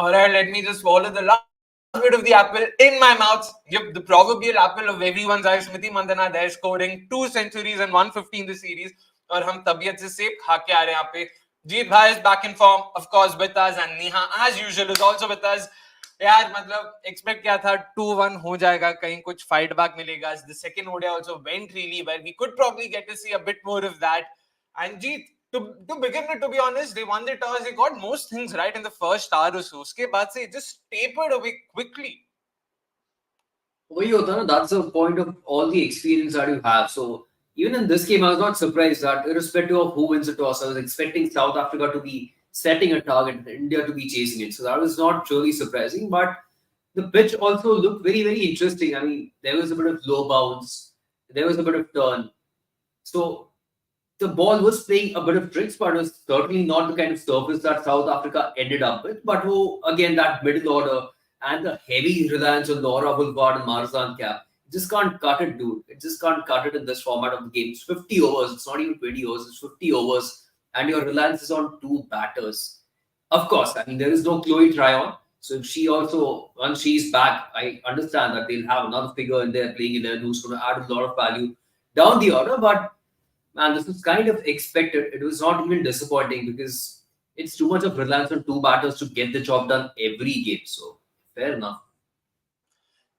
Alright, let me just swallow the last bit of the apple in my mouth. Yep, the proverbial apple of everyone's eye. Smriti Mandhana there scoring 2 centuries and 150 in the series. और हम तबीयत से सेब खा के आ रहे हैं यहाँ पे. Jeet bhai is back in form, of course, with us, and Neha, as usual, is also with us. यार मतलब एक्सपेक्ट क्या था 2-1 हो जाएगा कहीं कुछ फाइट बैक मिलेगा. The second ODI also went really well. We could probably get to see a bit more of that. And Jeet, to begin with, to be honest, they won the toss. They got most things right in the first hour or so. उसके बाद से it just tapered away quickly. वही होता है ना, that's the point of all the experience that you have. So even in this game, I was not surprised that irrespective of who wins the toss, I was expecting South Africa to be setting a target and India to be chasing it. So that was not really surprising. But the pitch also looked very, very interesting. I mean, there was a bit of low bounce, there was a bit of turn. So the ball was playing a bit of tricks, but it was certainly not the kind of surface that South Africa ended up with. But again, that middle order and the heavy reliance on Laura Wolvaardt and Marzan Cap, just can't cut it, dude. It just can't cut it in this format of the game. It's 50 overs. It's not even 20 overs. It's 50 overs. And your reliance is on two batters. Of course, I mean, there is no Chloe Tryon. So if she also, once she's back, I understand that they'll have another figure in there playing in there who's going to add a lot of value down the order. But man, this was kind of expected. It was not even disappointing because it's too much of reliance on two batters to get the job done every game. So fair enough.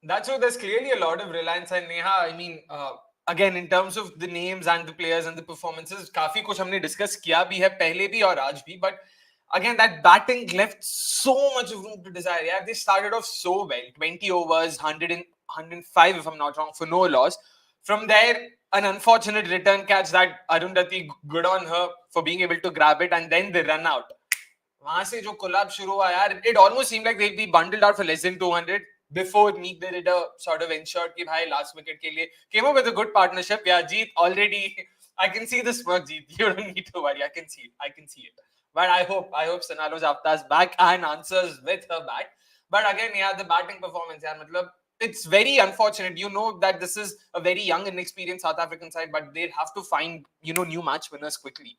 That's so there's clearly a lot of reliance on Neha. I mean, again, in terms of the names and the players and the performances, काफी कुछ हमने discuss किया भी है पहले भी और आज भी. But again, that batting left so much room to desire. Yeah, they started off so well. 20 overs, 105 if I'm not wrong, for no loss. From there, an unfortunate return catch that Arundhati, good on her for being able to grab it, and then the run out. वहां से जो collapse शुरू हुआ यार, it almost seemed like they'd be bundled out for less than 200 before Meek the Ritter sort of ensured कि भाई last wicket के लिए came up with a good partnership. Yeah, Jeet already, I can see the smirk, Jeet. You don't need to worry. I can see it. But I hope Sanalo Japta's back and answers with her bat. But again, yeah, the batting performance, yeah, matlab, it's very unfortunate. You know that this is a very young, inexperienced South African side, but they have to find, new match winners quickly.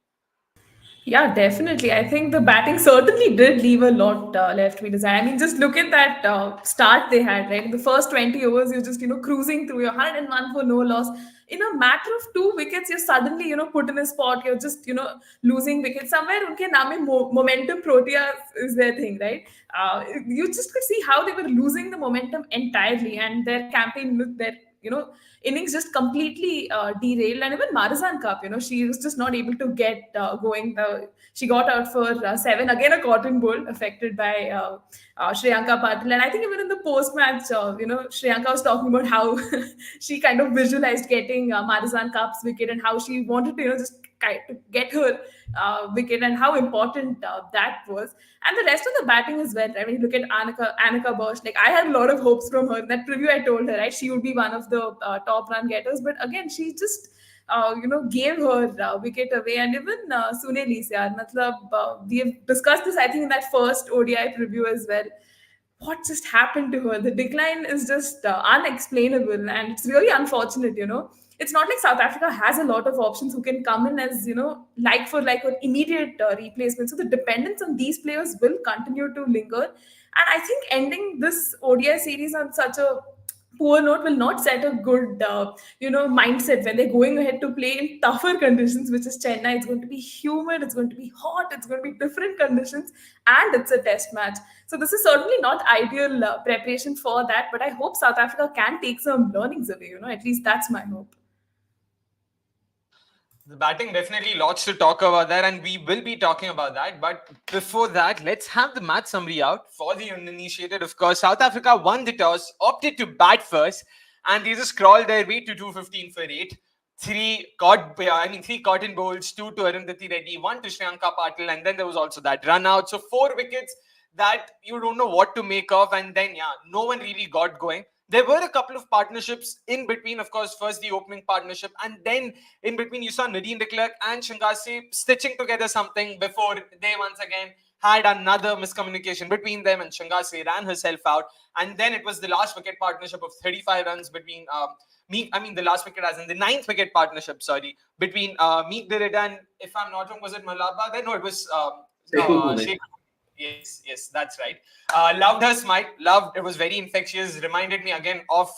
Yeah, definitely. I think the batting certainly did leave a lot left to be desired. I mean, just look at that start they had, right? The first 20 overs, you're just, cruising through your 101 for no loss. In a matter of 2 wickets, you're suddenly, put in a spot. You're just, losing wickets. Somewhere, unke naam momentum protea is their thing, right? You just could see how they were losing the momentum entirely, and their campaign, their, innings just completely derailed. And even Marizan Cup, she was just not able to get going. She got out for 7, again a cotton bowl affected by Shriyanka Patil. And I think even in the post-match, Shriyanka was talking about how she kind of visualized getting Marizan Cup's wicket and how she wanted to, just kind of get her wicket and how important that was. And the rest of the batting is well. I mean, look at Annika Bosch. Like, I had a lot of hopes from her. In that preview, I told her, right, she would be one of the top run getters. But again, she just, gave her wicket away. And even Sune Luus, we have discussed this, I think, in that first ODI preview as well. What just happened to her? The decline is just unexplainable, and it's really unfortunate. It's not like South Africa has a lot of options who can come in as, like for like an immediate replacement. So the dependence on these players will continue to linger. And I think ending this ODI series on such a poor note will not set a good, mindset when they're going ahead to play in tougher conditions, which is Chennai. It's going to be humid, it's going to be hot, it's going to be different conditions, and it's a test match. So this is certainly not ideal preparation for that, but I hope South Africa can take some learnings away, at least that's my hope. The batting definitely lots to talk about there, and we will be talking about that. But before that, let's have the match summary out for the uninitiated. Of course, South Africa won the toss, opted to bat first, and they just crawled their way to 215 for 8. Three cotton bowls, 2 to Arundhati Reddy, 1 to Shriyanka Patil, and then there was also that run out. So 4 wickets that you don't know what to make of, and then no one really got going. There were a couple of partnerships in between. Of course, first the opening partnership, and then in between you saw Nadine de Klerk and Shanghasi stitching together something before they once again had another miscommunication between them, and Shanghasi ran herself out. And then it was the last wicket partnership of 35 runs between the last wicket as in the 9th wicket partnership, between Meek the Ritter and, if I'm not wrong, was it Malaba? Then no, it was Shekhar. Yes, that's right. Loved her smile. Loved. It was very infectious. Reminded me again of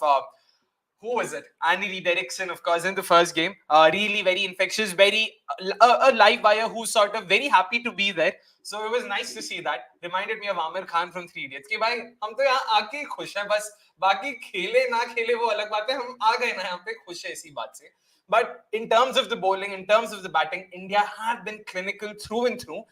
who was it? Annie Derrickson, of course, in the first game. Really very infectious, very a live wire who's sort of very happy to be there. So it was nice to see that. Reminded me of Amir Khan from Three Idiots. कि भाई हम तो यहाँ आके ही खुश हैं बस बाकी खेले ना खेले वो अलग बात है हम आ गए ना यहाँ पे खुश है इसी बात से. But in terms of the bowling, in terms of the batting, India have been clinical through and through.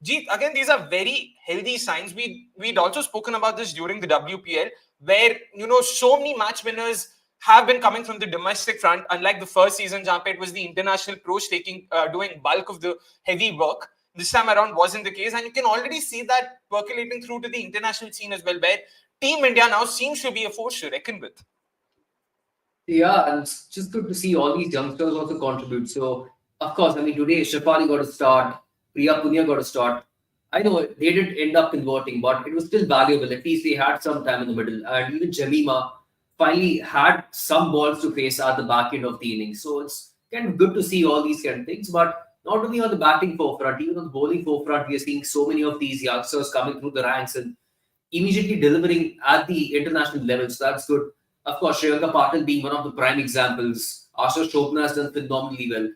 Jeet, again, these are very healthy signs. We'd also spoken about this during the WPL, where so many match winners have been coming from the domestic front, unlike the first season, jहाँ it was the international pros doing bulk of the heavy work. This time around wasn't the case, and you can already see that percolating through to the international scene as well, where Team India now seems to be a force to reckon with. Yeah, and it's just good to see all these youngsters also contribute. So, of course, I mean, today Shafali got a start, Priya Punia got a start. I know they didn't end up converting, but it was still valuable. At least they had some time in the middle. And even Jemimah finally had some balls to face at the back end of the innings. So, it's kind of good to see all these kind of things. But not only on the batting forefront, even on the bowling forefront, we are seeing so many of these youngsters coming through the ranks and immediately delivering at the international level. So that's good. Of course, Shreyanga Patil being one of the prime examples. Asha Chopra has done phenomenally well.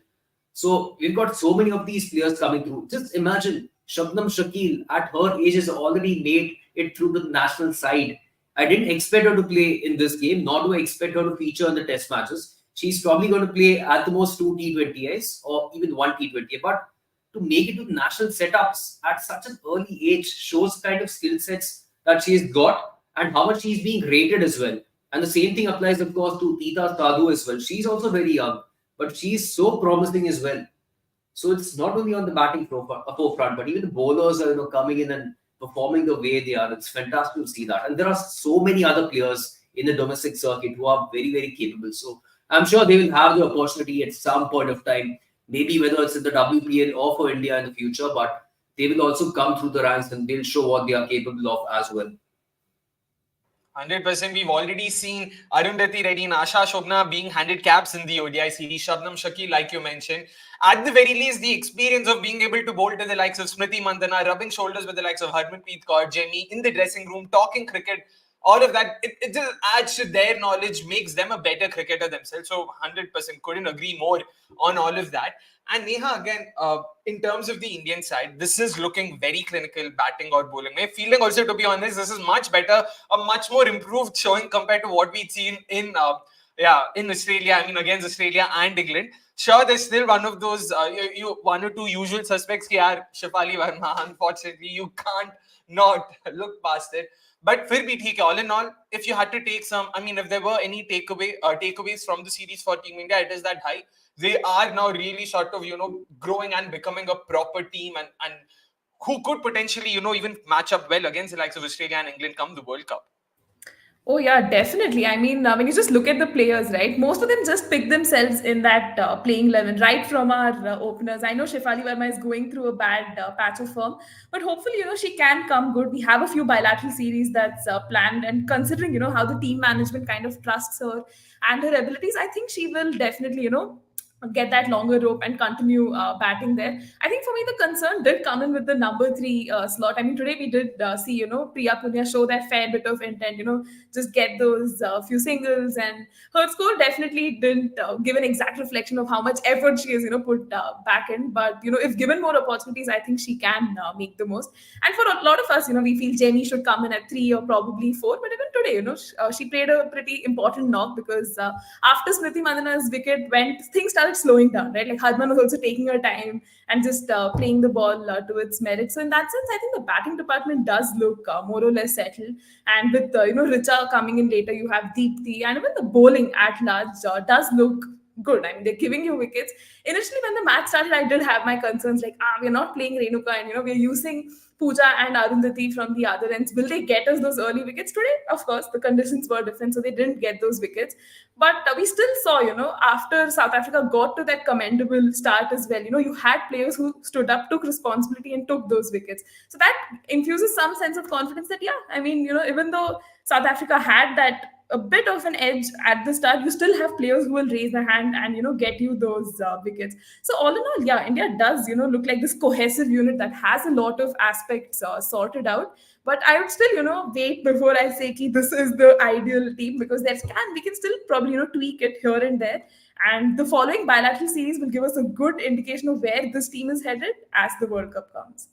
So we've got so many of these players coming through. Just imagine Shabnam Shakil at her age has already made it through the national side. I didn't expect her to play in this game, nor do I expect her to feature in the test matches. She's probably going to play at the most 2 T20s or even 1 T20. But to make it to national setups at such an early age shows kind of skill sets that she's got and how much she's being rated as well. And the same thing applies, of course, to Tita Sadhu as well. She's also very young, but she's so promising as well. So it's not only on the batting forefront, but even the bowlers are coming in and performing the way they are. It's fantastic to see that. And there are so many other players in the domestic circuit who are very, very capable. So I'm sure they will have the opportunity at some point of time, maybe whether it's in the WPL or for India in the future, but they will also come through the ranks and they'll show what they are capable of as well. 100%. We've already seen Arundhati Reddy and Asha Shobna being handed caps in the ODI series. Shabnam Shakil, like you mentioned. At the very least, the experience of being able to bowl to the likes of Smriti Mandhana, rubbing shoulders with the likes of Harmanpreet Kaur, Jemmy, in the dressing room, talking cricket, all of that, it just adds to their knowledge, makes them a better cricketer themselves. So 100% couldn't agree more on all of that. And Neha, again, in terms of the Indian side, this is looking very clinical, batting or bowling. My feeling also, to be honest, this is much better, a much more improved showing compared to what we'd seen in Australia. I mean, against Australia and England. Sure, there's still one of those, one or two usual suspects. Shafali Verma, unfortunately, you can't not look past it. But फिर भी ठीक है. All in all, if you had to take some, I mean, if there were any takeaways from the series for Team India, it is that they are now really sort of growing and becoming a proper team and who could potentially even match up well against the likes of Australia and England come the World Cup. Oh yeah, definitely. I mean, when you just look at the players, right? Most of them just pick themselves in that playing 11, right from our openers. I know Shefali Verma is going through a bad patch of form, but hopefully, she can come good. We have a few bilateral series that's planned, and considering, how the team management kind of trusts her and her abilities, I think she will definitely, get that longer rope and continue batting there. I think for me, the concern did come in with the number 3 slot. I mean, today we did see, Priya Punia show that fair bit of intent, just get those few singles, and her score definitely didn't give an exact reflection of how much effort she has, put back in. But, if given more opportunities, I think she can make the most. And for a lot of us, we feel Jenny should come in at 3 or probably 4. But even today, she played a pretty important knock because after Smriti Mandhana's wicket went, things started slowing down, right? Like Harman was also taking her time and just playing the ball to its merit. So in that sense, I think the batting department does look more or less settled. And with Richa coming in later, you have Deepthi, and even the bowling at large does look good. I mean, they're giving you wickets. Initially, when the match started, I did have my concerns like, we're not playing Renuka, and we're using Pooja and Arundhati from the other ends. Will they get us those early wickets today? Of course, the conditions were different, so they didn't get those wickets. But we still saw, after South Africa got to that commendable start as well, you had players who stood up, took responsibility, and took those wickets. So that infuses some sense of confidence that, yeah, I mean, even though South Africa had that a bit of an edge at the start, you still have players who will raise their hand and get you those wickets. So all in all, yeah, India does look like this cohesive unit that has a lot of aspects sorted out. But I would still wait before I say ki this is the ideal team, because we can still probably tweak it here and there. And the following bilateral series will give us a good indication of where this team is headed as the World Cup comes.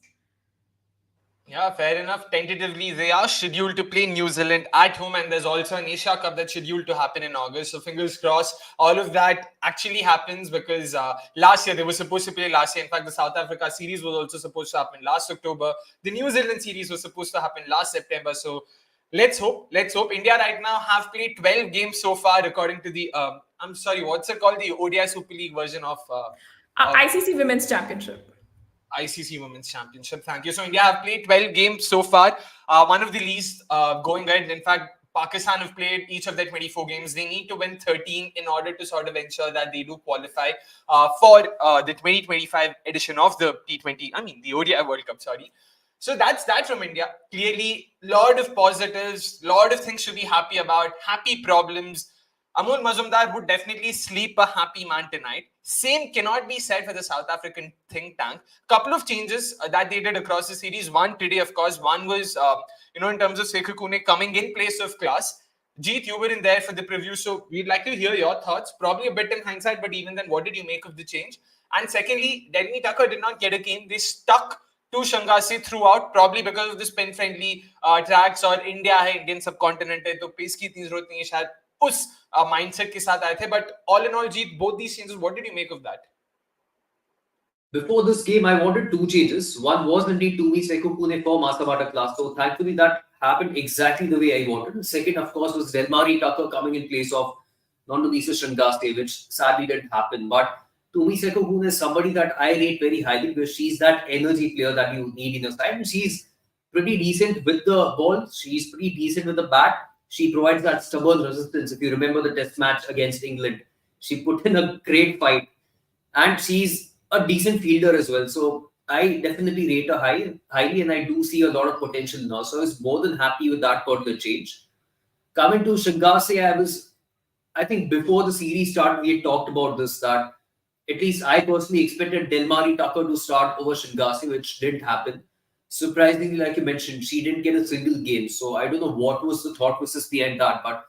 Yeah, fair enough. Tentatively, they are scheduled to play New Zealand at home, and there's also an Asia Cup that's scheduled to happen in August. So fingers crossed, all of that actually happens, because last year they were supposed to play last year. In fact, the South Africa series was also supposed to happen last October. The New Zealand series was supposed to happen last September. So let's hope. Let's hope. India right now have played 12 games so far, according to the I'm sorry, what's it called? The ODI Super League version of ICC Women's Championship. ICC Women's Championship. Thank you. So India have played 12 games so far. One of the least going ahead. In fact, Pakistan have played each of their 24 games. They need to win 13 in order to sort of ensure that they do qualify for the 2025 edition of the T20. I mean, the ODI World Cup, sorry. So that's that from India. Clearly, lot of positives, lot of things to be happy about, happy problems. Amol Mazumdar would definitely sleep a happy man tonight. Same cannot be said for the South African think tank. Couple of changes that they did across the series. One today, of course. One was, in terms of Sekou Kune coming in place of Klaas. Jeet, you were in there for the preview, so we'd like to hear your thoughts. Probably a bit in hindsight, but even then, what did you make of the change? And secondly, Delmi Tucker did not get a game. They stuck to Shangasi throughout, probably because of the spin-friendly tracks और India है, Indian subcontinent है, तो pace की इतनी जरूरत नहीं है शायद उस mindset के साथ आए थे. But all in all, Jeet, both these changes, what did you make of that? Before this game, I wanted two changes. One was indeed to be Sekou Kune for Masabata class. So thankfully that happened exactly the way I wanted. And second, of course, was Delmari Tucker coming in place of Nondonisa Shangaste, which sadly didn't happen. But Tumi Sekou Kune is somebody that I rate very highly because she's that energy player that you need in your side. And she's pretty decent with the ball. She's pretty decent with the bat. She provides that stubborn resistance. If you remember the test match against England, she put in a great fight. And she's a decent fielder as well. So I definitely rate her highly, and I do see a lot of potential now. So I was more than happy with that particular change. Coming to Shangase, I think before the series started, we had talked about this, that at least I personally expected Delmari Tucker to start over Shangase, which didn't happen. Surprisingly, like you mentioned, she didn't get a single game. So I don't know what was the thought process behind that, but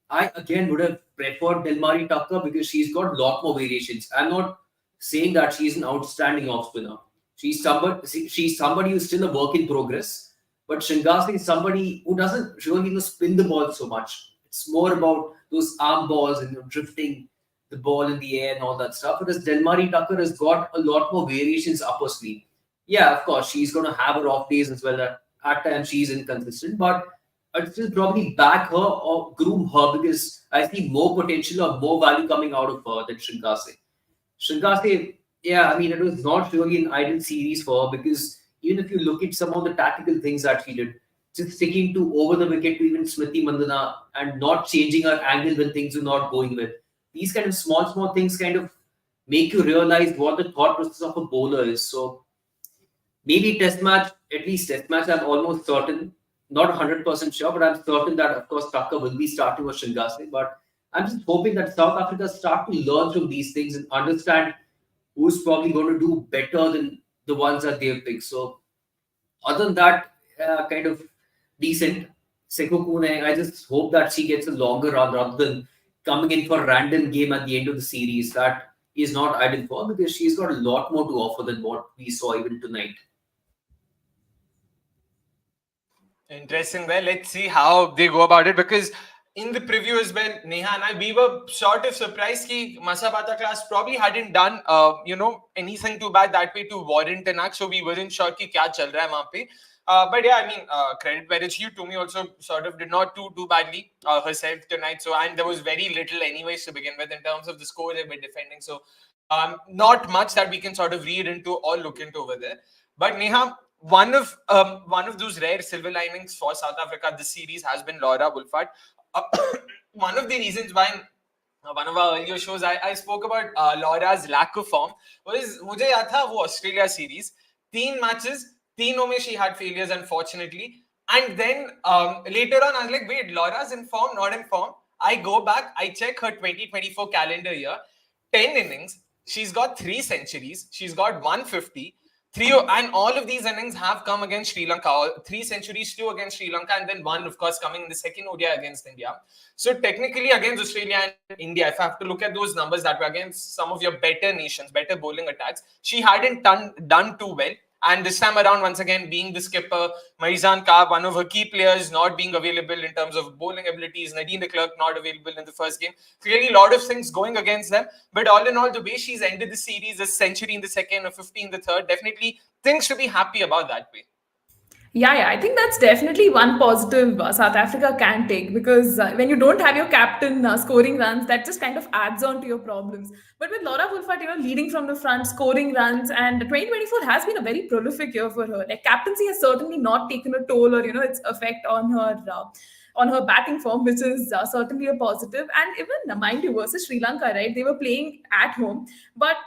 I again would have preferred Delmari Tucker because she's got a lot more variations. I'm not saying that she's an outstanding off spinner. She's somebody who's still a work in progress. But Shangasi is somebody who doesn't really spin the ball so much. It's more about those arm balls and drifting the ball in the air and all that stuff. Whereas Delmari Tucker has got a lot more variations up her sleeve. Yeah, of course, she's going to have her off days as well. At times, she's inconsistent. But I'd still probably back her or groom her because I see more potential or more value coming out of her than Shangase. Shangase, yeah, I mean, it was not really an ideal series for her because even if you look at some of the tactical things that she did, just sticking to over the wicket to even Smriti Mandhana and not changing her angle when things are not going well. These kind of small things kind of make you realize what the thought process of a bowler is. So maybe at least test match, I'm almost certain, not 100% sure, but I'm certain that, of course, Tucker will be starting with Shangase. But I'm just hoping that South Africa start to learn from these things and understand who's probably going to do better than the ones that they've picked. So, other than that, kind of decent. Sekou Kune, I just hope that she gets a longer run rather than coming in for a random game at the end of the series. That is not ideal for her because she's got a lot more to offer than what we saw even tonight. Interesting. Well, let's see how they go about it because in the preview as well, Neha and I, we were sort of surprised that Masabata class probably hadn't done, anything too bad that way to warrant an act. So we weren't sure what chal raha hai wahan pe. But yeah, I mean, credit where it's due. To me also sort of did not do too badly herself tonight. So, and there was very little anyways to begin with in terms of the score they were defending. So not much that we can sort of read into or look into over there. But Neha, one of those rare silver linings for South Africa this series has been Laura Wolvaardt. One of the reasons why one of our earlier shows I spoke about Laura's lack of form was मुझे याद था वो Australia series 3 matches तीनों में she had failures unfortunately. And then later on, I was like, wait, Laura's in form, not in form. I go back, I check her 2024 calendar year, 10 innings. She's got 3 centuries. She's got 150. And all of these innings have come against Sri Lanka. 3 centuries, 2 against Sri Lanka, and then one, of course, coming in the second ODI against India. So technically, against Australia and India, if I have to look at those numbers that were against some of your better nations, better bowling attacks, she hadn't done too well. And this time around, once again, being the skipper, Marizan Kaab, one of her key players, not being available in terms of bowling abilities, Nadine de Klerk not available in the first game. Clearly, a lot of things going against them. But all in all, the way she's ended the series, a century in the second, a 50 in the third, definitely things to be happy about that way. Yeah, I think that's definitely one positive South Africa can take, because when you don't have your captain scoring runs, that just kind of adds on to your problems. But with Laura Wolvaardt, leading from the front, scoring runs, and 2024 has been a very prolific year for her. Like, captaincy has certainly not taken a toll or its effect on her batting form, which is certainly a positive. And even mind you, versus Sri Lanka, right? They were playing at home, but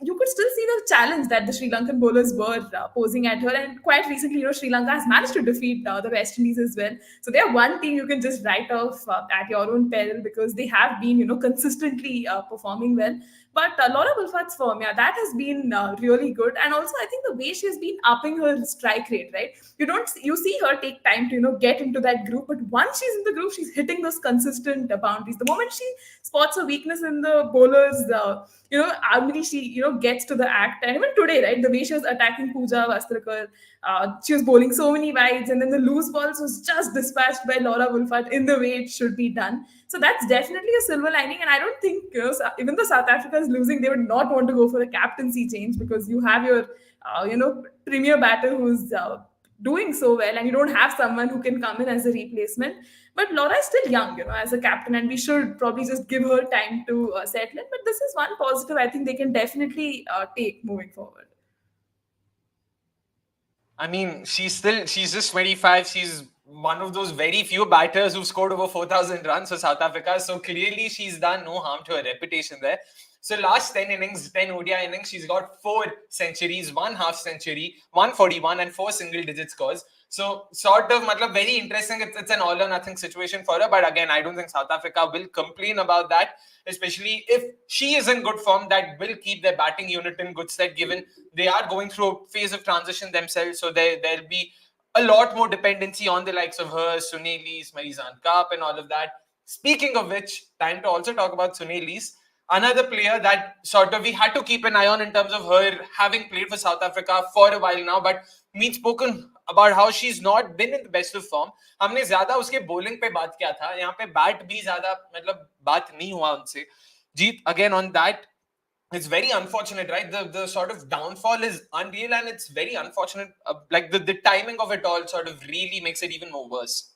you could still see the challenge that the Sri Lankan bowlers were posing at her. And quite recently, Sri Lanka has managed to defeat the West Indies as well. So they are one team you can just write off at your own peril, because they have been, consistently performing well. But Laura Wolfardt's form, yeah, that has been really good. And also, I think the way she has been upping her strike rate, right? You see her take time to get into that group, but once she's in the group, she's hitting those consistent boundaries. The moment she spots a weakness in the bowlers, Amini, she gets to the act. And even today, right, the way she was attacking Pooja Vastrakar, she was bowling so many wides, and then the loose balls was just dispatched by Laura Wolvaardt in the way it should be done. So that's definitely a silver lining. And I don't think even though South Africa is losing, they would not want to go for a captaincy change, because you have your premier batter who's doing so well, and you don't have someone who can come in as a replacement. But Laura is still young, as a captain, and we should probably just give her time to settle in. But this is one positive I think they can definitely take moving forward. I mean, she's just 25. She's one of those very few batters who've scored over 4,000 runs for South Africa. So clearly she's done no harm to her reputation there. So last 10 innings, 10 ODI innings, she's got 4 centuries, 1 half century, 141 and 4 single digit scores. So sort of very interesting. It's an all or nothing situation for her. But again, I don't think South Africa will complain about that, especially if she is in good form. That will keep their batting unit in good stead, given they are going through a phase of transition themselves. So there'll be a lot more dependency on the likes of her, Sune Luus, Marizan Kaap and all of that. Speaking of which, time to also talk about Sune Luus. Another player that sort of we had to keep an eye on in terms of her having played for South Africa for a while now, but we've spoken about how she's not been in the best of form. हमने ज्यादा उसके bowling पे बात किया था, यहाँ पे bat भी ज्यादा बात नहीं हुआ उनसे. Jeet, again on that, it's very unfortunate, right? The sort of downfall is unreal, and it's very unfortunate. The timing of it all sort of really makes it even more worse.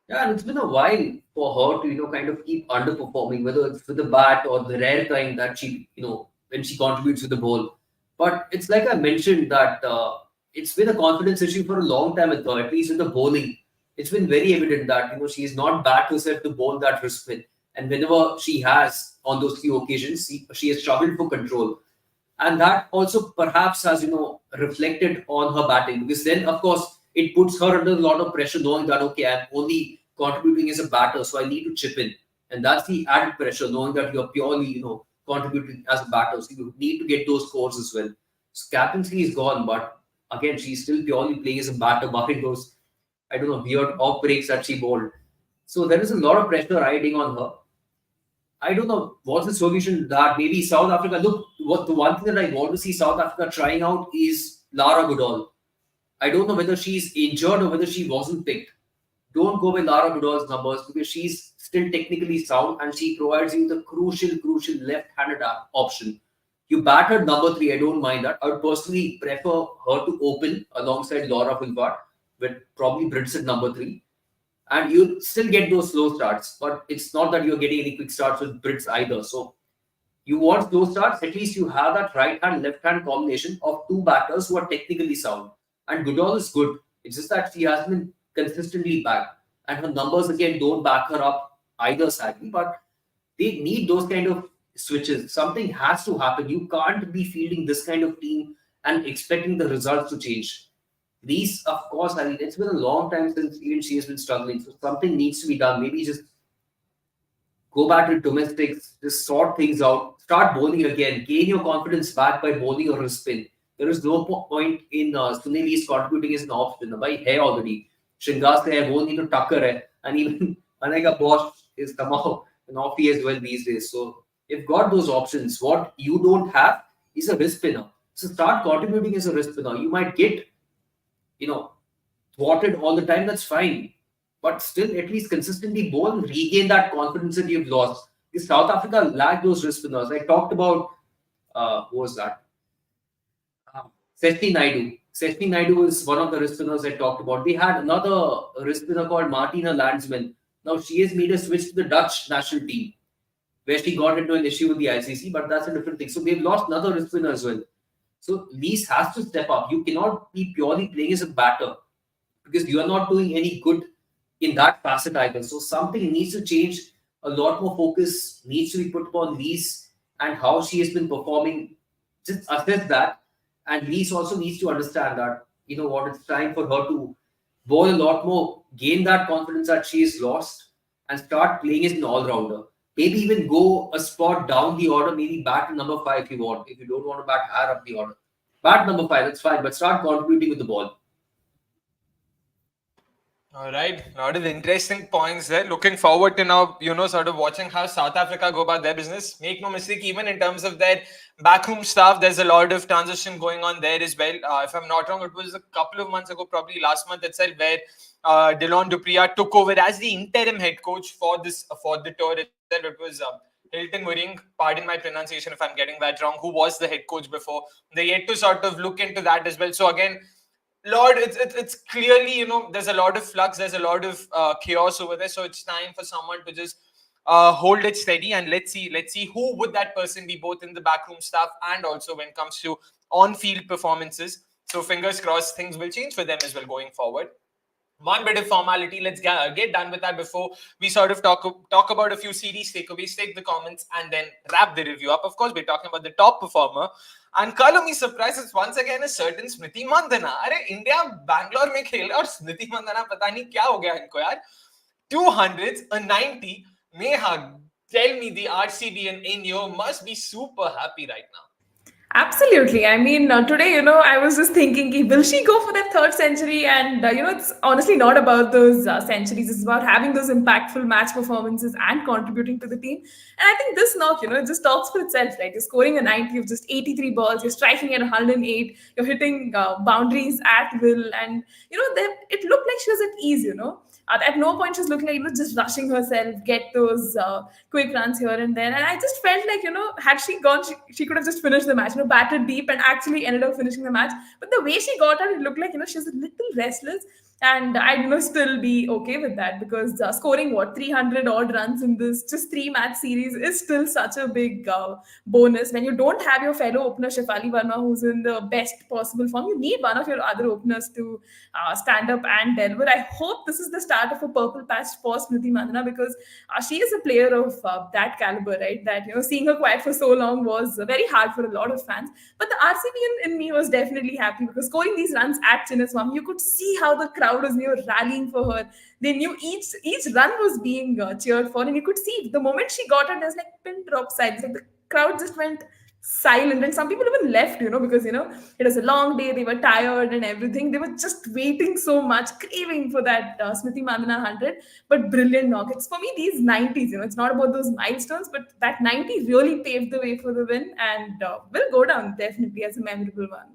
Yeah, and it's been a while for her to, kind of keep underperforming, whether it's with the bat or the rare time that she, when she contributes with the ball. But it's like I mentioned that it's been a confidence issue for a long time with her, at least in the bowling. It's been very evident that, she is not backed herself to bowl that risk with. And whenever she has, on those few occasions, she has struggled for control. And that also perhaps has, reflected on her batting. Because then, of course, it puts her under a lot of pressure, knowing that, okay, I'm only contributing as a batter, so I need to chip in. And that's the added pressure, knowing that you're purely, contributing as a batter. So you need to get those scores as well. So captaincy is gone, but again, she's still purely playing as a batter, barring those, weird off breaks that she bowled. So there is a lot of pressure riding on her. I don't know what's the solution that maybe South Africa. Look, the one thing that I want to see South Africa trying out is Lara Goodall. I don't know whether she's injured or whether she wasn't picked. Don't go with Lara Goodall's numbers, because she's still technically sound and she provides you the crucial left-handed option. You battered number 3, I don't mind that. I would personally prefer her to open alongside Laura Wolvaardt, with probably Brits at number 3. And you still get those slow starts, but it's not that you're getting any quick starts with Brits either. So you want slow starts, at least you have that right-hand, left-hand combination of 2 batters who are technically sound. And Goodall is good. It's just that she hasn't been consistently backed. And her numbers, again, don't back her up either, sadly. But they need those kind of switches. Something has to happen. You can't be fielding this kind of team and expecting the results to change. Reese, of course, I mean, it's been a long time since even she has been struggling. So something needs to be done. Maybe just go back to domestics, just sort things out, start bowling again, gain your confidence back by bowling or a spin. There is no point in Sune Luus contributing as an option. Bhai hai already. Shingas hai, wo nahi to tucker hai. And even Anega Bosch is somehow an offie as well these days. So if got those options, what you don't have is a wrist spinner. So start contributing as a wrist spinner. You might get, you know, thwarted all the time, that's fine. But still, at least consistently bowl and regain that confidence that you've lost. Because South Africa lacked those wrist spinners. I talked about, who was that? Seshni Naidu. Seshni Naidu is one of the wrist spinners I talked about. We had another wrist spinner called Martina Landsman. Now, she has made a switch to the Dutch national team, where she got into an issue with the ICC, but that's a different thing. So, they've lost another wrist spinner as well. So, Luus has to step up. You cannot be purely playing as a batter because you are not doing any good in that facet either. So something needs to change. A lot more focus needs to be put upon Luus and how she has been performing. Just assess that. And Luus also needs to understand that, you know what, it's time for her to bowl a lot more, gain that confidence that she has lost, and start playing as an all-rounder. Maybe even go a spot down the order, maybe bat to number 5 if you want. If you don't want to bat higher up the order, bat number 5, that's fine, but start contributing with the ball. All right, a lot of interesting points there. Looking forward to now, sort of watching how South Africa go about their business. Make no mistake, even in terms of their backroom staff, there's a lot of transition going on there as well. If I'm not wrong, it was a couple of months ago, probably last month itself, where Delon du Preez took over as the interim head coach for the tour itself. It was Hilton Muring, pardon my pronunciation if I'm getting that wrong, who was the head coach before. They yet to sort of look into that as well. So again, Lord, it's clearly, there's a lot of flux, there's a lot of chaos over there. So it's time for someone to just hold it steady, and let's see who would that person be, both in the backroom staff and also when it comes to on-field performances. So fingers crossed, things will change for them as well going forward. One bit of formality, let's get done with that before we sort of talk about a few series takeaways, take the comments, and then wrap the review up. Of course, we're talking about the top performer. And color me surprised, it's once again a certain Smriti Mandhana. अरे India Bangalore में खेल और स्मृति मंदाना पता नहीं क्या हो गया इनको यार. 200s, a 90. Neha, tell me the RCB and Inyo must be super happy right now. Absolutely. I mean, today, I was just thinking, will she go for that third century? And, it's honestly not about those centuries. It's about having those impactful match performances and contributing to the team. And I think this knock, it just talks for itself, right? You're scoring a 90 of just 83 balls. You're striking at 108. You're hitting boundaries at will. And, it looked like she was at ease. At no point she's looking like, just rushing herself, get those quick runs here and there. And I just felt like, had she gone, she could have just finished the match, batted deep and actually ended up finishing the match. But the way she got out, it looked like, she's a little restless. And I'd, still be okay with that because scoring 300 odd runs in this just 3-match series is still such a big bonus. When you don't have your fellow opener Shefali Verma, who's in the best possible form, you need one of your other openers to stand up and deliver. I hope this is the start of a purple patch for Smriti Mandhana because she is a player of that caliber, right? That, seeing her quiet for so long was very hard for a lot of fans. But the RCB in me was definitely happy because scoring these runs at Chinnaswamy, you could see how the crowd was rallying for her. They knew each run was being cheered for, and you could see the moment she got it, there's like pin drop silence. Like the crowd just went silent, and some people even left, because it was a long day, they were tired and everything. They were just waiting so much, craving for that Smriti Mandhana 100. But brilliant knock. It's for me these 90s. It's not about those milestones, but that 90 really paved the way for the win, and will go down definitely as a memorable one.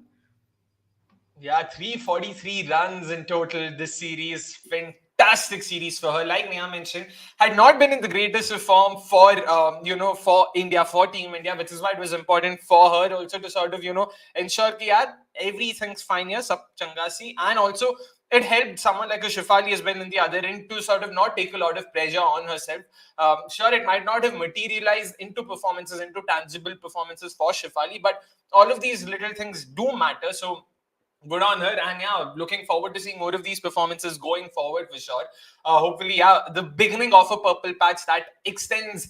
Yeah, 343 runs in total this series. Fantastic series for her. Like Neha mentioned, had not been in the greatest of form for for India, for Team India, which is why it was important for her also to sort of ensure that everything's fine here, sab changa si, and also it helped someone like a Shefali as well in the other end to sort of not take a lot of pressure on herself. Sure, it might not have materialized into performances, into tangible performances for Shefali, but all of these little things do matter. So good on her, and yeah, looking forward to seeing more of these performances going forward for sure. Hopefully, yeah, the beginning of a purple patch that extends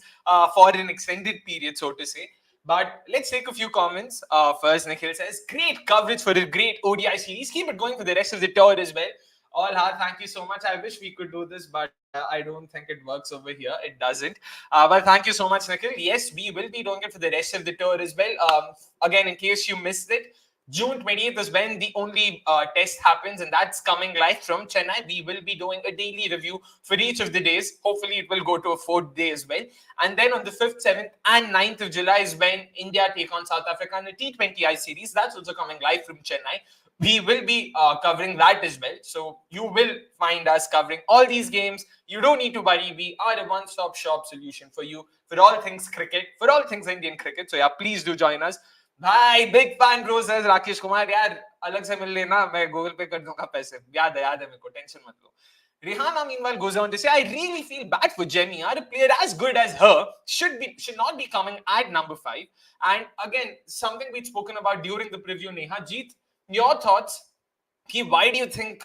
for an extended period, so to say. But let's take a few comments. First, Nikhil says, great coverage for a great ODI series. Keep it going for the rest of the tour as well. All heart, thank you so much. I wish we could do this, but I don't think it works over here. It doesn't. But thank you so much, Nikhil. Yes, we will be doing it for the rest of the tour as well. Again, in case you missed it, June 20th is when the only test happens, and that's coming live from Chennai. We will be doing a daily review for each of the days. Hopefully, it will go to a fourth day as well. And then on the 5th, 7th, and 9th of July is when India take on South Africa in a T20I series. That's also coming live from Chennai. We will be covering that as well. So you will find us covering all these games. You don't need to worry. We are a one-stop shop solution for you for all things cricket, for all things Indian cricket. So yeah, please do join us. भाई big fan bro sir Rakesh Kumar यार अलग से मिल लेना मैं Google पे कर दूंगा पैसे याद है मेरे को टेंशन मत लो Rihanna meanwhile goes on to say I really feel bad for Jemimah, a player as good as her should not be coming at number 5. And again, something we'd spoken about during the preview. Neha, Jeet, your thoughts कि why do you think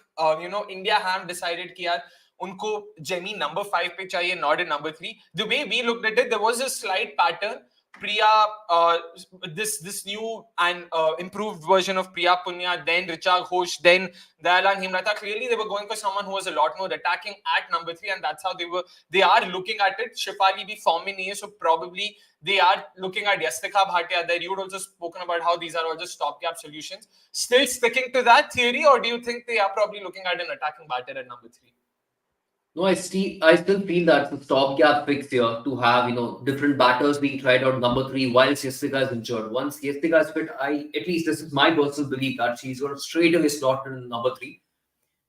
India have decided कि यार उनको Jemmy number 5 पे चाहिए, not in number 3. The way we looked at it, there was a slight pattern. Priya, this new and improved version of Priya Punya, then Richa Ghosh, then Dayalan Himrata. Clearly, they were going for someone who was a lot more attacking at number 3, and that's how they are looking at it. Shefali bhi form mein nahi hai, so probably they are looking at Yastika Bhatia there. You'd also spoken about how these are all just stopgap solutions. Still sticking to that theory, or do you think they are probably looking at an attacking batter at number 3? No, I still feel that's the stopgap fix here to have different batters being tried out number 3 whilst Yastika is injured. Once Yastika is fit, at least this is my personal belief that she's going to straight away slot in number 3.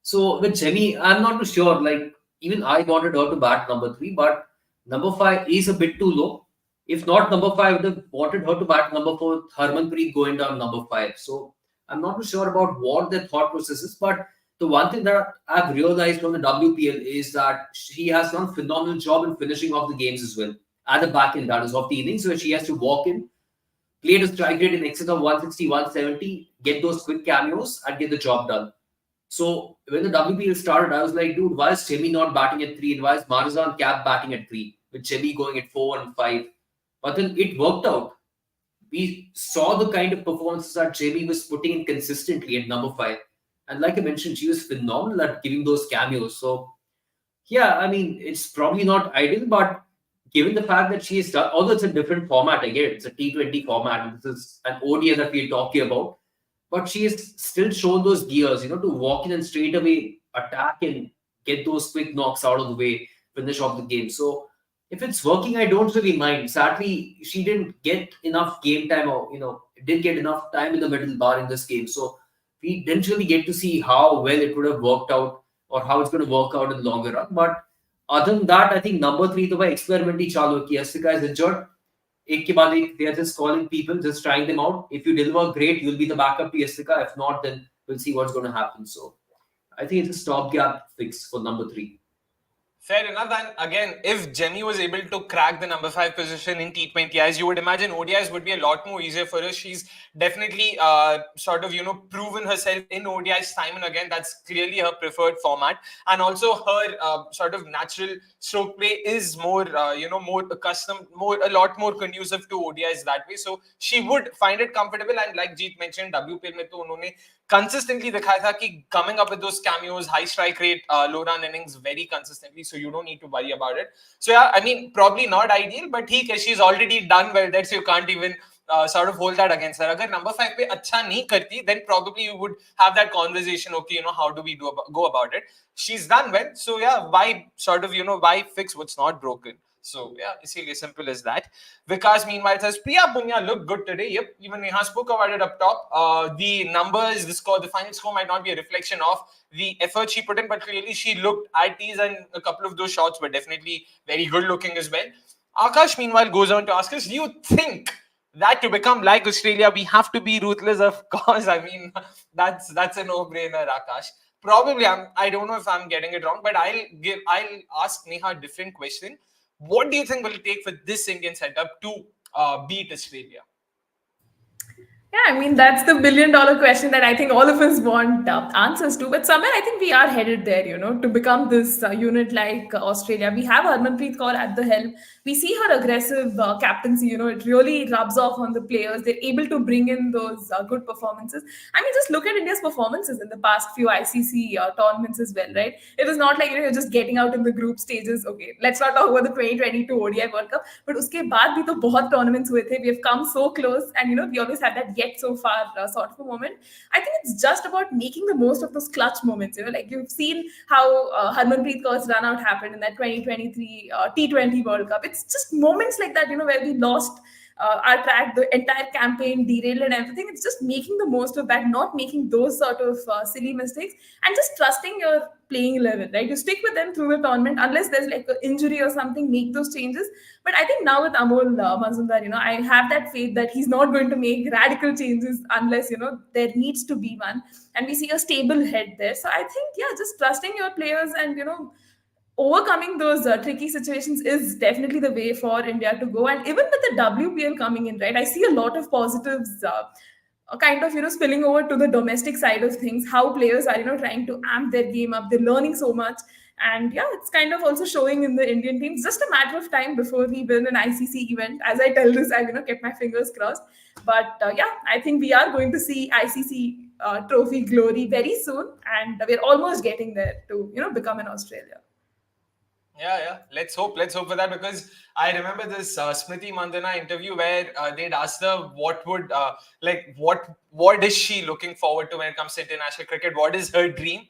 So with Jemmy, I'm not too sure. Like even I wanted her to bat number 3, but number 5 is a bit too low. If not number 5, I would have wanted her to bat number 4. Harmanpreet going down number 5. So I'm not too sure about what their thought process is, but the one thing that I've realized from the WPL is that she has done a phenomenal job in finishing off the games as well. At the back end, that is of the innings, where she has to walk in, play a strike rate in excess of 160, 170, get those quick cameos, and get the job done. So when the WPL started, I was like, dude, why is Jemmy not batting at 3? And why is Marizan Cap batting at 3? With Jemmy going at 4 and 5. But then it worked out. We saw the kind of performances that Jemmy was putting in consistently at number 5. And like I mentioned, she was phenomenal at giving those cameos. So, yeah, I mean, it's probably not ideal, but given the fact that she is done, although it's a different format, I get it, it's a T20 format, this is an ODI that we're talking about, but she has still shown those gears, to walk in and straight away attack and get those quick knocks out of the way, finish off the game. So, if it's working, I don't really mind. Sadly, she didn't get enough game time or, didn't get enough time in the middle bar in this game. So, we didn't really get to see how well it would have worked out or how it's going to work out in the longer run. But other than that, I think number 3 to by experiment chalu ki Yastika is injured. Ek ke baad ek, they are just calling people, just trying them out. If you deliver great, you'll be the backup to Yastika. If not, then we'll see what's going to happen. So I think it's a stopgap fix for number 3. Fair enough. And again, if Jemmy was able to crack the number 5 position in T20, as you would imagine, ODIs would be a lot more easier for her. She's definitely proven herself in ODIs time and again. That's clearly her preferred format. And also her sort of natural stroke play is more, more accustomed, a lot more conducive to ODIs that way. So she would find it comfortable. And like Jeet mentioned, WPL mein to unhone consistently dikhaya tha ki coming up with those cameos, high strike rate, low run innings very consistently, so you don't need to worry about it. So yeah, I mean, probably not ideal, but she's already done well there, so you can't even sort of hold that against her. Agar number 5 pe acha nahi karti, then probably you would have that conversation, okay, how do we go about it? She's done well, so yeah, why fix what's not broken? So yeah, it's simple as that. Vikas meanwhile says Priya Punya looked good today. Yep, even Neha spoke about it up top. The numbers, the score, the final score might not be a reflection of the effort she put in, but clearly she looked at these, and a couple of those shots were definitely very good looking as well. Akash meanwhile goes on to ask us, do you think that to become like Australia, we have to be ruthless? Of course, I mean, that's a no-brainer, Akash. Probably, I don't know if I'm getting it wrong, but I'll ask Neha a different question. What do you think will it take for this Indian setup to beat Australia? Yeah, I mean, that's the billion-dollar question that I think all of us want answers to. But somewhere I think we are headed there, to become this unit like Australia. We have Harmanpreet Kaur at the helm. We see her aggressive captaincy, it really rubs off on the players. They're able to bring in those good performances. I mean, just look at India's performances in the past few ICC tournaments as well, right? It was not like, you're just getting out in the group stages. Okay, let's not talk about the 2022 ODI World Cup. But uske baad bhi to bahut tournaments hue the. We have come so close, and we always had that yet so far sort of a moment. I think it's just about making the most of those clutch moments. Like you've seen how Harmanpreet Kaur's run out happened in that 2023 T20 World Cup. It's just moments like that, where we lost our track, the entire campaign derailed and everything. It's just making the most of that, not making those sort of silly mistakes, and just trusting your playing 11, right? You stick with them through the tournament unless there's like an injury or something, make those changes. But I think now with Amol Mazumdar, I have that faith that he's not going to make radical changes unless, there needs to be one. And we see a stable head there. So I think, yeah, just trusting your players and, overcoming those tricky situations is definitely the way for India to go. And even with the WPL coming in, right, I see a lot of positives kind of, spilling over to the domestic side of things, how players are, trying to amp their game up. They're learning so much. And yeah, it's kind of also showing in the Indian team. It's just a matter of time before we win an ICC event. As I tell this, I've, kept my fingers crossed. But yeah, I think we are going to see ICC trophy glory very soon. And we're almost getting there to, become an Australia. Yeah. Let's hope for that, because I remember this Smriti Mandhana interview where they'd asked her what is she looking forward to when it comes to international cricket? What is her dream?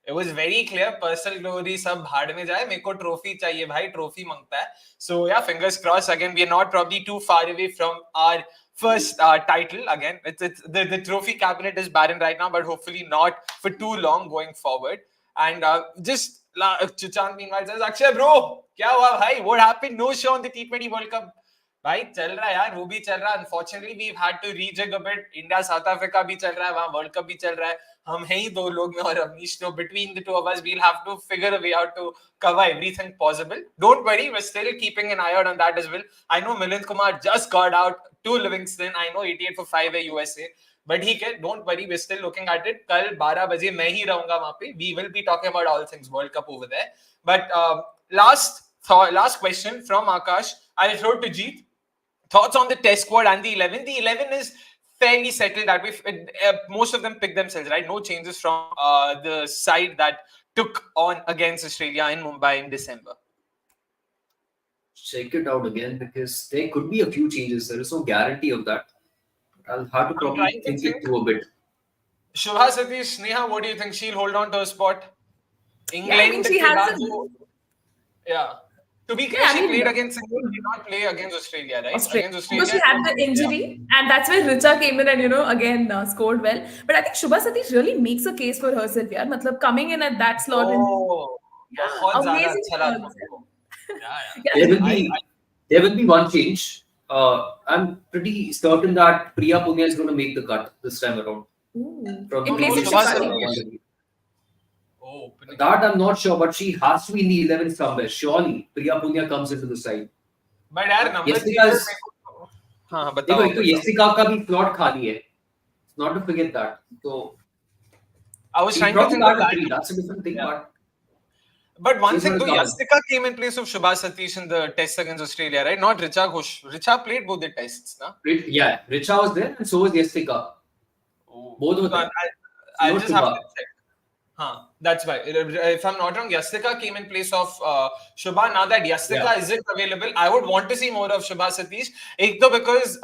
It was very clear. Personal glory सब भाड़ में जाए, मेरे को trophy चाहिए भाई, trophy मांगता है. So yeah, fingers crossed. Again, we are not probably too far away from our first title. Again, it's the trophy cabinet is barren right now, but hopefully not for too long going forward. And just Chuchan meanwhile says, Akshay bro, क्या हुआ भाई? What happened? No show on the T20 World Cup. भाई चल रहा है यार, वो भी चल रहा है. Unfortunately, we've had to rejig a bit. India South Africa भी चल रहा है, वहाँ World Cup भी चल रहा है. हम हैं ही दो लोग में और Awanish. So between the two of us, we'll have to figure a way out to cover everything possible. Don't worry, we're still keeping an eye out on that as well. I know Milind Kumar just got out to Livingston. I know 88 for 5 है USA. But he can, don't worry, we're still looking at it. कल 12 बजे मैं ही रहूंगा वहाँ पे. We will be talking about all things World Cup over there. But last question from Akash. I'll throw it to Jeet. Thoughts on the test squad and the 11? The 11 is fairly settled that way. Most of them pick themselves, right? No changes from the side that took on against Australia in Mumbai in December. Check it out again, because there could be a few changes. There is no guarantee of that. I'll have to probably think it through a bit. Shubha Satish, Neha, what do you think? She'll hold on to her spot? England, yeah, I mean, she has to be clear, she played against England, did not play against Australia, right? Against Australia. So she had the injury, and that's where Richa came in and, again scored well. But I think Shubha Satish really makes a case for herself, yeah. Matlab, coming in at that slot. Amazing. There will be one change. I'm pretty certain that Priya Punya is going to make the cut this time around. In place of Shubha. That I'm not sure, but she has to be in the 11 somewhere. Surely, Priya Punya comes into the side. But यार number देखो एक तो यस्तिका का भी slot खाली है. Not to forget that. So I was trying to think of that. That's a different thing, But one thing though, Yastika came in place of Shubha Satish in the test against Australia, right? Not Richa Ghosh. Richa played both the tests, na? Yeah, Richa was there and so was Yastika. Both were there. I'll just have to check. That's why. If I'm not wrong, Yastika came in place of Shubha. Now that Yastika isn't available, I would want to see more of Shubha Satish. Ek to because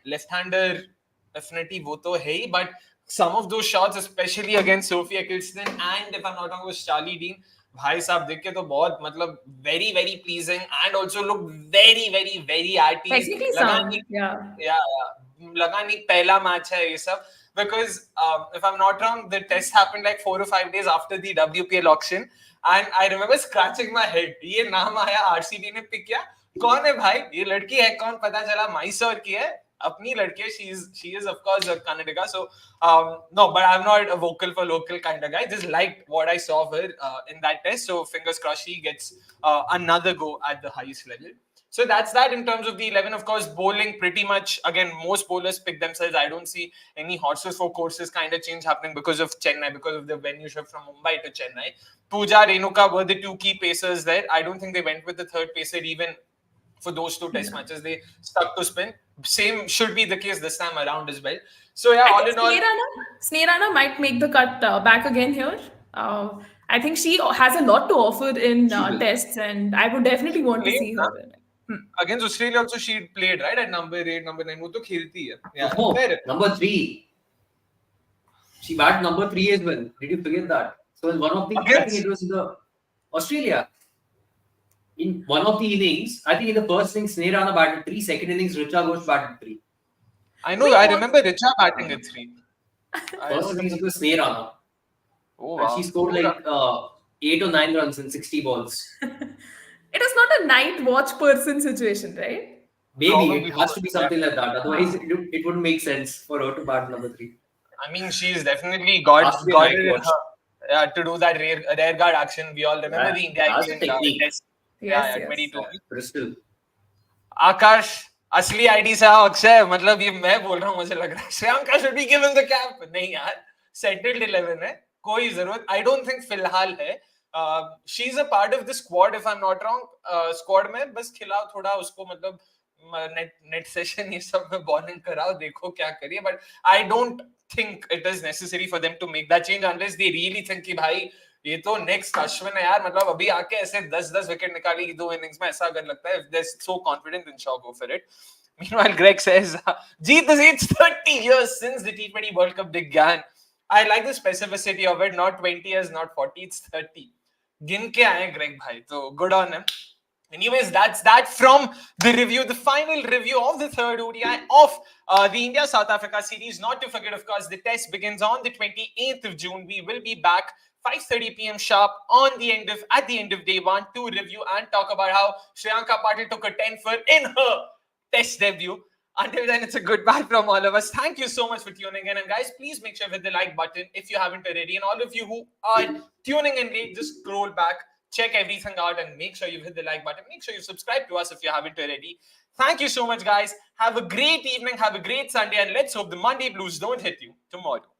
left-hander definitely wo to hai, but some of those shots, especially against Sophie Eccleston and if I'm not wrong, was Charlie Dean. भाई साहब देख के तो बहुत मतलब very very pleasing and also look very very very at ease. Technically sound, लगा नहीं पहला मैच है ये सब. Because if I'm not wrong, the test happened like 4 or 5 days after the WPL auction, and I remember scratching my head. ये नाम आया RCB ने पिक किया. कौन है भाई? ये लड़की है कौन? पता चला Mysore की है. अपनी लड़की है. She is of course a Kannadiga. So no, but I'm not a vocal for local kind of guy. Just liked what I saw of her in that test. So fingers crossed she gets another go at the highest level. So that's that in terms of the 11. Of course, bowling pretty much, again, most bowlers pick themselves. I don't see any horses for courses kind of change happening because of Chennai, because of the venue shift from Mumbai to Chennai. Pooja, Renuka were the two key pacers there. I don't think they went with the third pacer even for those two test matches. They stuck to spin. Same should be the case this time around as well. So yeah, I all think in all, Sneerana might make the cut back again here. I think she has a lot to offer in She will. tests, and I would definitely want to played, see her. against Australia also she played, right, at number 8, number 9. वो तो खेलती है. Yeah, Oh, fair. number 3. She batted number 3 as well. Did you forget that? So in one of the, I think it was in the Australia. In one of the innings, I think in the first innings, Sneerana batted 3. Second innings, Richa Ghosh batted 3. I know. Wait, I what? remember Richa batting at 3. First innings, it was Sneerana. Oh, And wow. she scored like 8 or 9 runs in 60 balls. It was not a night watch person situation, right? Maybe Probably it has to be something like that. Otherwise, Ah. it wouldn't make sense for her to bat number 3. I mean, she's definitely Has got to be a got night it in watch. her to do that rear guard action. We all remember Yeah, the India that's a England technique. test. Yes, Yeah, 22. Crystal. आकाश असली ID से आओ अक्षय मतलब ये मैं बोल रहा हूँ मुझे लग रहा है Shreyanka should be given the cap नहीं यार settled 11 है कोई जरूरत I don't think फिलहाल है she's a part of the squad if I'm not wrong squad में बस खिलाओ थोड़ा उसको मतलब नेट सेशन ये सब में बॉलिंग कराओ देखो क्या करिए but I don't think it is necessary for them to make that change unless they really think कि भाई ये तो नेक्स्ट अश्विन है यार मतलब अभी आके ऐसे 10-10 विकेट निकालेगी 2 इनिंग्स में ऐसा अगर लगता है if they're so confident then sure go for it. Meanwhile, Greg says, Jeet, it's 30 years since the T20 World Cup began. I like the specificity of it. Not 20 years, not 40, it's 30. गिन के आए Greg भाई, so good on him. Anyways, that's that from the review, the final review of the third ODI of the India-South Africa series. Not to forget, of course, the test begins on the 28th of June. We will be back 5:30 p.m. sharp at the end of day one to review and talk about how Shriyanka Patil took a 10 for in her test debut. Until then, it's a goodbye from all of us. Thank you so much for tuning in. And guys, please make sure you hit the like button if you haven't already. And all of you who are tuning in late, just scroll back, check everything out, and make sure you hit the like button. Make sure you subscribe to us if you haven't already. Thank you so much, guys. Have a great evening. Have a great Sunday. And let's hope the Monday blues don't hit you tomorrow.